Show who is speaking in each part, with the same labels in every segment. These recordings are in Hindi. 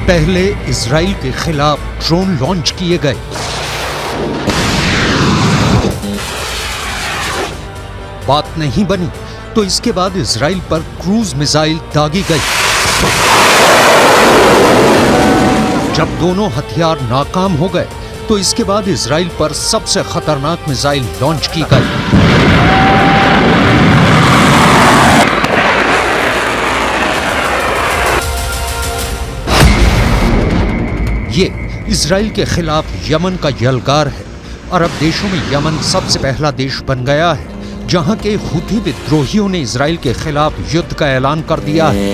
Speaker 1: पहले इजराइल के खिलाफ ड्रोन लॉन्च किए गए। बात नहीं बनी तो इसके बाद इजराइल पर क्रूज मिसाइल दागी गई। जब दोनों हथियार नाकाम हो गए तो इसके बाद इजराइल पर सबसे खतरनाक मिसाइल लॉन्च की गई। ये इजराइल के खिलाफ यमन का यलगार है। अरब देशों में यमन सबसे पहला देश बन गया है जहां के हुथी विद्रोहियों ने इजराइल के खिलाफ युद्ध का ऐलान कर दिया है।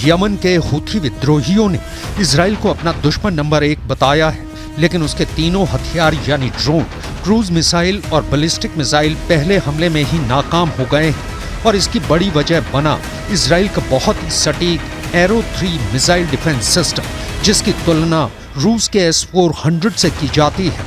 Speaker 1: यमन के हुथी विद्रोहियों ने इजराइल को अपना दुश्मन नंबर 1 बताया है, लेकिन उसके तीनों हथियार यानी ड्रोन, क्रूज मिसाइल और बैलिस्टिक मिसाइल पहले हमले में ही नाकाम हो गए हैं। और इसकी बड़ी वजह बना इजराइल का बहुत ही सटीक एरो 3 मिसाइल डिफेंस सिस्टम, जिसकी तुलना रूस के S-400 से की जाती है।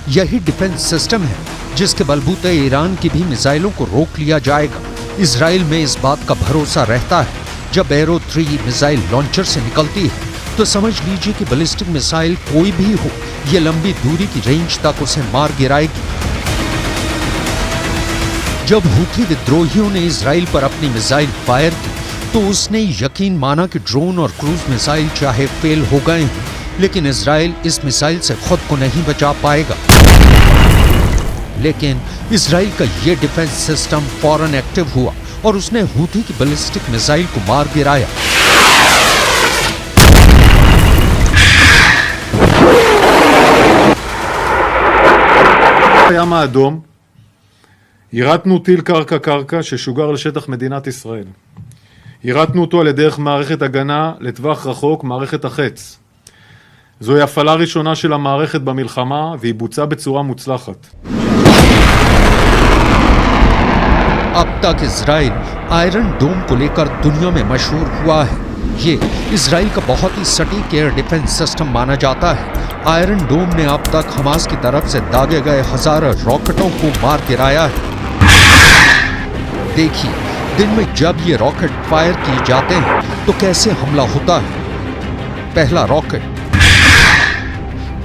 Speaker 1: यही डिफेंस सिस्टम है जिसके बलबूते ईरान की भी मिसाइलों को रोक लिया जाएगा। इजराइल में इस बात का भरोसा रहता है जब एरो 3 मिसाइल लॉन्चर से निकलती है तो समझ लीजिए कि बैलिस्टिक मिसाइल कोई भी हो, ये लंबी दूरी की रेंज तक उसे मार गिराएगी। जब हुथी विद्रोहियों ने इजराइल पर अपनी मिसाइल फायर की तो उसने यकीन माना कि ड्रोन और क्रूज मिसाइल चाहे फेल हो गए हैं, लेकिन इजराइल इस मिसाइल से खुद को नहीं बचा पाएगा। लेकिन इजराइल का ये डिफेंस सिस्टम फौरन एक्टिव हुआ और उसने हुथी की बैलिस्टिक मिसाइल को मार गिराया।
Speaker 2: הים האדום, יירטנו טיל קרקע ששוגר לשטח מדינת ישראל. יירטנו אותו על ידי מערכת הגנה לטווח רחוק, מערכת החץ. זוהי הפעלה ראשונה של המערכת במלחמה והיא בוצעה בצורה מוצלחת.
Speaker 1: अब तक इजराइल आयरन डोम को लेकर दुनिया में मशहूर हुआ है। ये इजराइल का बहुत ही सटीक एयर डिफेंस सिस्टम माना जाता है। आयरन डोम ने अब तक हमास की तरफ से दागे गए हजारों रॉकेटों को मार गिराया है। देखिए, दिन में जब ये रॉकेट फायर किए जाते हैं तो कैसे हमला होता है। पहला रॉकेट,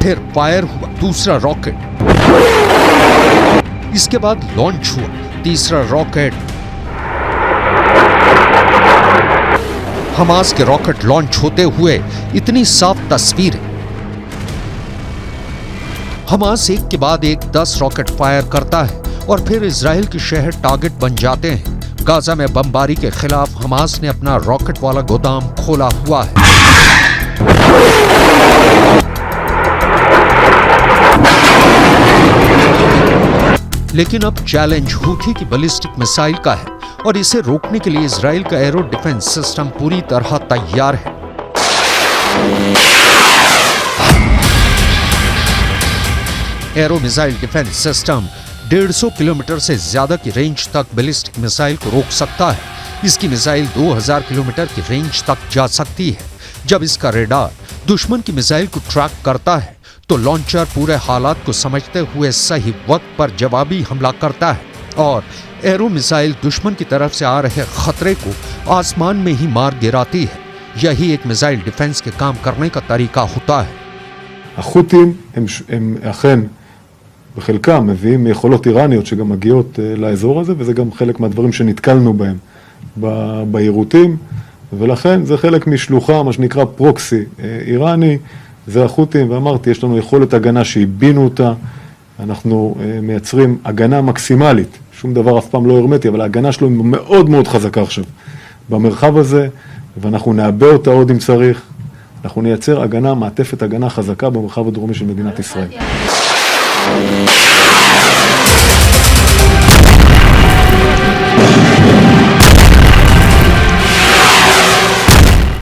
Speaker 1: फिर फायर हुआ दूसरा रॉकेट, इसके बाद लॉन्च हुआ तीसरा रॉकेट। हमास के रॉकेट लॉन्च होते हुए इतनी साफ तस्वीरें। हमास एक के बाद एक 10 रॉकेट फायर करता है और फिर इजराइल के शहर टारगेट बन जाते हैं। गाजा में बमबारी के खिलाफ हमास ने अपना रॉकेट वाला गोदाम खोला हुआ है। लेकिन अब चैलेंज हुथी की बैलिस्टिक मिसाइल का है और इसे रोकने के लिए इजराइल का एरो डिफेंस सिस्टम पूरी तरह तैयार है। Arrow missile defence system 150 kilometre से ज्यादा की रेंज तक बैलिस्टिक मिसाइल को रोक सकता है। इसकी मिसाइल 2000 किलोमीटर की रेंज तक जा सकती है। जब इसका रेडार दुश्मन की मिसाइल को ट्रैक करता है तो लॉन्चर पूरे हालात को समझते हुए सही वक्त पर जवाबी हमला करता है और एरो मिसाइल दुश्मन की तरफ से आ रहे खतरे को आसमान में ही मार गिराती है। यही एक मिसाइल डिफेंस के काम करने का तरीका होता है।
Speaker 2: החות'ים הם אכן בחלקם מביאים יכולות איראניות שגם מגיעות לאזור הזה, וזה גם חלק מהדברים שנתקלנו בהם ביירוטים, ולכן זה חלק משלוחה, מה שנקרא פרוקסי איראני, זה החות'ים, ואמרתי, יש לנו יכולת הגנה שהבינו אותה, אנחנו מייצרים הגנה מקסימלית, שום דבר אף פעם לא הרמטי, אבל ההגנה שלו היא מאוד מאוד חזקה עכשיו במרחב הזה, ואנחנו נעבה אותה עוד אם צריך, אנחנו נייצר הגנה, מעטפת הגנה חזקה במרחב הדרומי של מדינת ישראל.